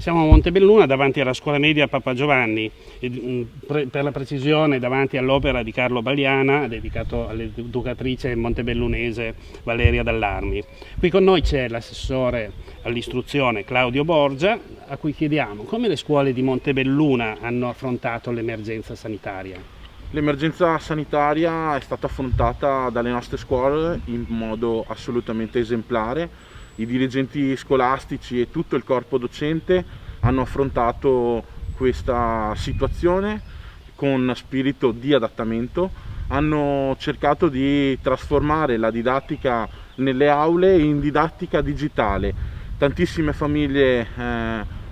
Siamo a Montebelluna davanti alla scuola media Papa Giovanni, per la precisione davanti all'opera di Carlo Bagliana dedicato all'educatrice montebellunese Valeria Dallarmi. Qui con noi c'è l'assessore all'istruzione Claudio Borgia, a cui chiediamo come le scuole di Montebelluna hanno affrontato l'emergenza sanitaria. L'emergenza sanitaria è stata affrontata dalle nostre scuole in modo assolutamente esemplare. I dirigenti scolastici e tutto il corpo docente hanno affrontato questa situazione con spirito di adattamento, hanno cercato di trasformare la didattica nelle aule in didattica digitale. Tantissime famiglie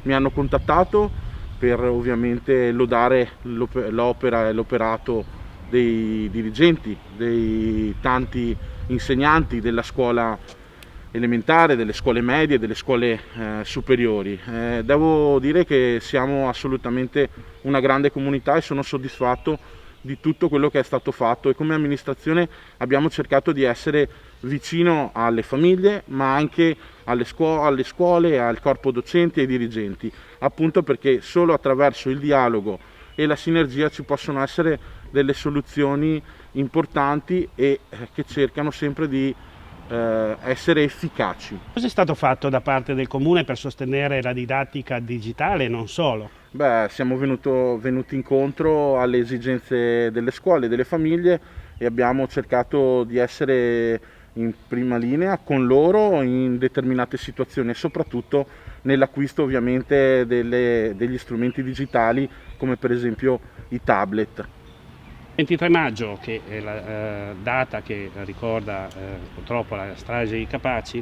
mi hanno contattato per ovviamente lodare l'opera e l'operato dei dirigenti, dei tanti insegnanti della scuola elementare, delle scuole medie, delle scuole superiori. Devo dire che siamo assolutamente una grande comunità e sono soddisfatto di tutto quello che è stato fatto, e come amministrazione abbiamo cercato di essere vicino alle famiglie, ma anche alle scuole, al corpo docenti e ai dirigenti, appunto perché solo attraverso il dialogo e la sinergia ci possono essere delle soluzioni importanti e che cercano sempre di essere efficaci. Cosa è stato fatto da parte del Comune per sostenere la didattica digitale e non solo? Siamo venuti incontro alle esigenze delle scuole e delle famiglie e abbiamo cercato di essere in prima linea con loro in determinate situazioni e soprattutto nell'acquisto ovviamente degli strumenti digitali come per esempio i tablet. 23 maggio, che è la data che ricorda purtroppo la strage di Capaci,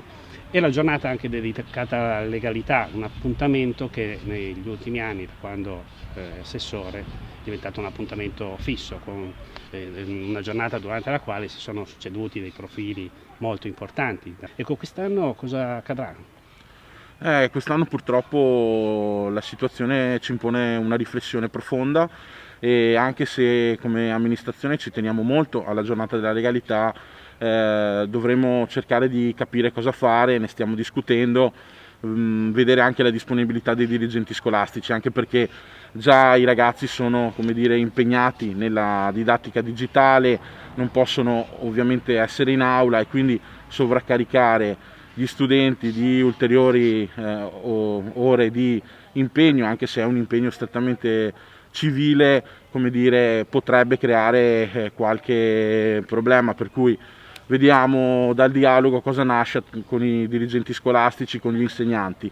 è la giornata anche dedicata alla legalità, un appuntamento che negli ultimi anni, da quando è assessore, è diventato un appuntamento fisso, con una giornata durante la quale si sono succeduti dei profili molto importanti. Ecco, quest'anno cosa accadrà? Quest'anno purtroppo la situazione ci impone una riflessione profonda e anche se come amministrazione ci teniamo molto alla giornata della legalità, dovremo cercare di capire cosa fare, ne stiamo discutendo, vedere anche la disponibilità dei dirigenti scolastici, anche perché già i ragazzi sono, come dire, impegnati nella didattica digitale, non possono ovviamente essere in aula e quindi sovraccaricare gli studenti di ulteriori ore di impegno, anche se è un impegno strettamente civile, come dire, potrebbe creare qualche problema, per cui vediamo dal dialogo cosa nasce con i dirigenti scolastici, con gli insegnanti.